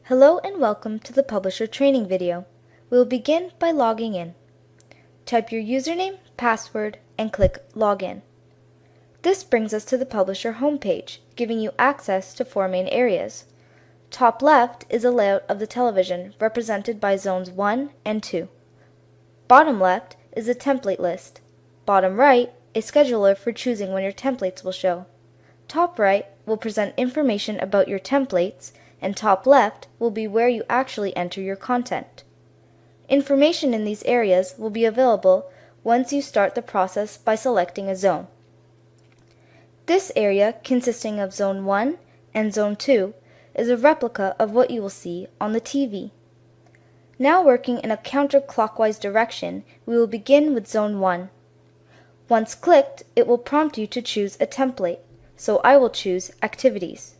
Hello and welcome to the Publisher training video. We will begin by logging in. Type your username, password, and click Login. This brings us to the Publisher homepage, giving you access to 4 main areas. Top left is a layout of the television represented by zones 1 and 2. Bottom left is a template list. Bottom right, a scheduler for choosing when your templates will show. Top right will present information about your templates, and top left will be where you actually enter your content. Information in these areas will be available once you start the process by selecting a zone. This area, consisting of Zone 1 and Zone 2, is a replica of what you will see on the TV. Now working in a counterclockwise direction, we will begin with Zone 1. Once clicked, it will prompt you to choose a template, so I will choose Activities.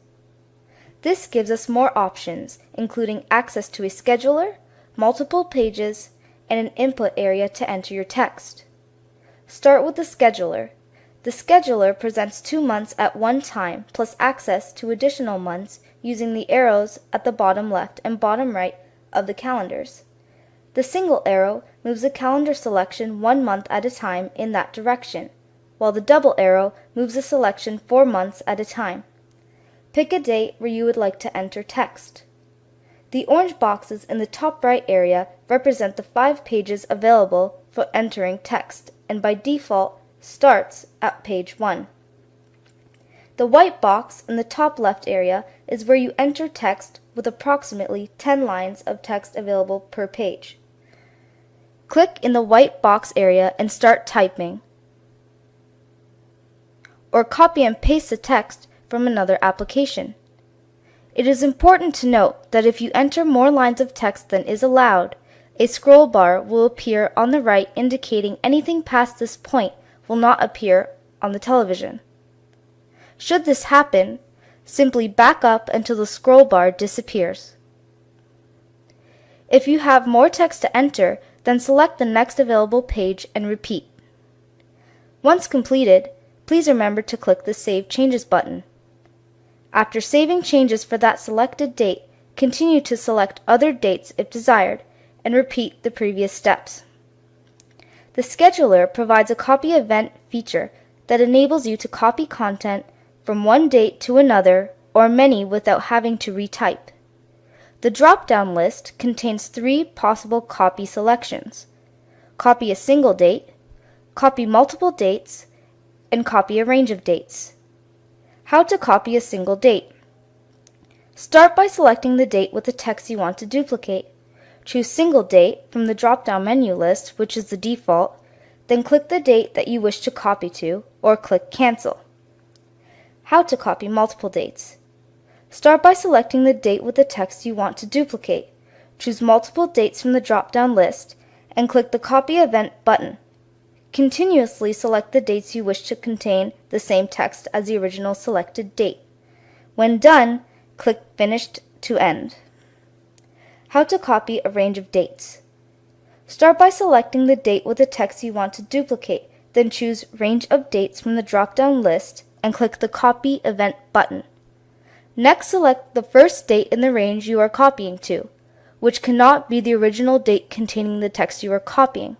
This gives us more options, including access to a scheduler, multiple pages, and an input area to enter your text. Start with the scheduler. The scheduler presents 2 months at one time, plus access to additional months using the arrows at the bottom left and bottom right of the calendars. The single arrow moves the calendar selection 1 month at a time in that direction, while the double arrow moves the selection 4 months at a time. Pick a date where you would like to enter text. The orange boxes in the top right area represent the 5 pages available for entering text, and by default starts at page 1. The white box in the top left area is where you enter text with approximately 10 lines of text available per page. Click in the white box area and start typing, or copy and paste the text from another application. It is important to note that if you enter more lines of text than is allowed, a scroll bar will appear on the right indicating anything past this point will not appear on the television. Should this happen, simply back up until the scroll bar disappears. If you have more text to enter, then select the next available page and repeat. Once completed, please remember to click the Save Changes button. After saving changes for that selected date, continue to select other dates if desired, and repeat the previous steps. The scheduler provides a copy event feature that enables you to copy content from one date to another or many without having to retype. The drop-down list contains 3 possible copy selections: copy a single date, copy multiple dates, and copy a range of dates. How to copy a single date. Start by selecting the date with the text you want to duplicate. Choose Single Date from the drop-down menu list, which is the default, then click the date that you wish to copy to, or click Cancel. How to copy multiple dates. Start by selecting the date with the text you want to duplicate. Choose multiple dates from the drop-down list, and click the Copy Event button. Continuously select the dates you wish to contain the same text as the original selected date. When done, click Finish to end. How to copy a range of dates. Start by selecting the date with the text you want to duplicate, then choose Range of Dates from the drop-down list and click the Copy Event button. Next, select the first date in the range you are copying to, which cannot be the original date containing the text you are copying.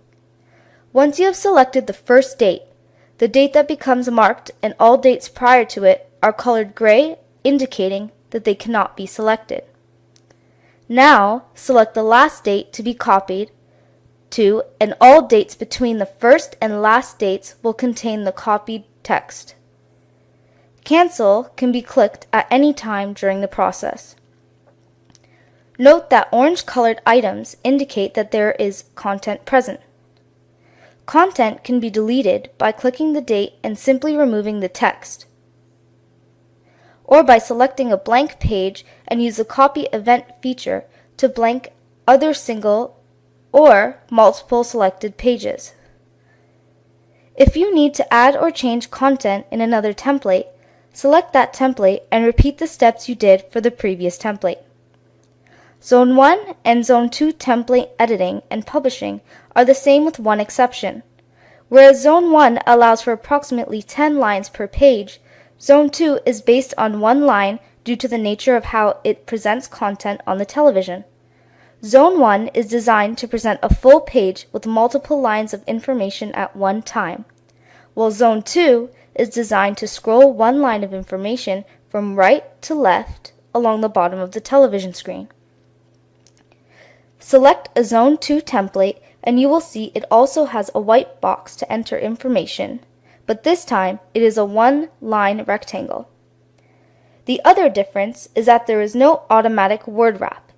Once you have selected the first date, the date that becomes marked and all dates prior to it are colored gray, indicating that they cannot be selected. Now, select the last date to be copied to, and all dates between the first and last dates will contain the copied text. Cancel can be clicked at any time during the process. Note that orange-colored items indicate that there is content present. Content can be deleted by clicking the date and simply removing the text, or by selecting a blank page and use the Copy Event feature to blank other single or multiple selected pages. If you need to add or change content in another template, select that template and repeat the steps you did for the previous template. Zone 1 and Zone 2 template editing and publishing are the same with one exception. Whereas Zone 1 allows for approximately 10 lines per page, Zone 2 is based on 1 line due to the nature of how it presents content on the television. Zone 1 is designed to present a full page with multiple lines of information at one time, while Zone 2 is designed to scroll one line of information from right to left along the bottom of the television screen. Select a Zone 2 template and you will see it also has a white box to enter information, but this time it is a one-line rectangle. The other difference is that there is no automatic word wrap.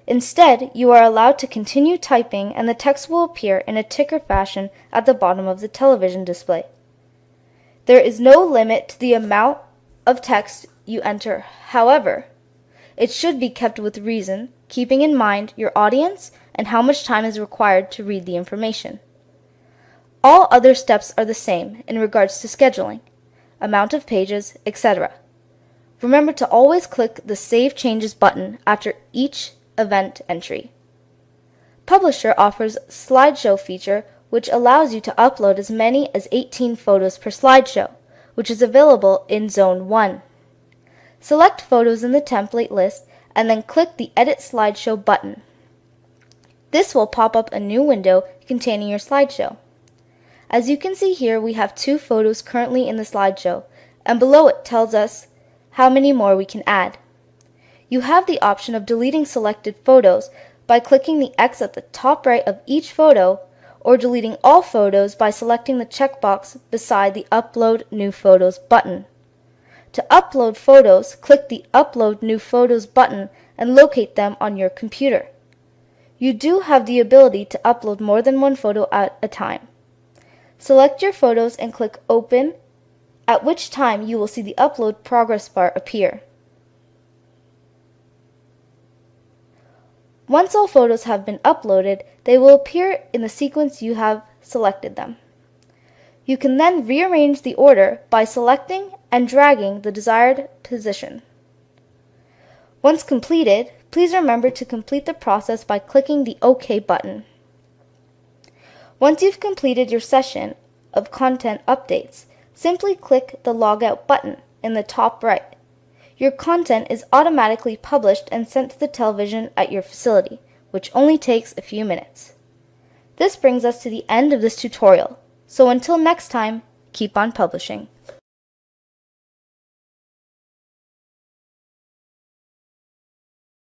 Instead, you are allowed to continue typing and the text will appear in a ticker fashion at the bottom of the television display. There is no limit to the amount of text you enter. However, it should be kept with reason, keeping in mind your audience and how much time is required to read the information. All other steps are the same in regards to scheduling, amount of pages, etc. Remember to always click the Save Changes button after each event entry. Publisher offers slideshow feature which allows you to upload as many as 18 photos per slideshow, which is available in Zone 1. Select photos in the template list and then click the Edit Slideshow button. This will pop up a new window containing your slideshow. As you can see here, we have 2 photos currently in the slideshow, and below it tells us how many more we can add. You have the option of deleting selected photos by clicking the X at the top right of each photo, or deleting all photos by selecting the checkbox beside the Upload New Photos button. To upload photos, click the Upload New Photos button and locate them on your computer. You do have the ability to upload more than one photo at a time. Select your photos and click Open, at which time you will see the Upload progress bar appear. Once all photos have been uploaded, they will appear in the sequence you have selected them. You can then rearrange the order by selecting and dragging the desired position. Once completed, please remember to complete the process by clicking the OK button. Once you've completed your session of content updates, simply click the Logout button in the top right. Your content is automatically published and sent to the television at your facility, which only takes a few minutes. This brings us to the end of this tutorial, so until next time, keep on publishing.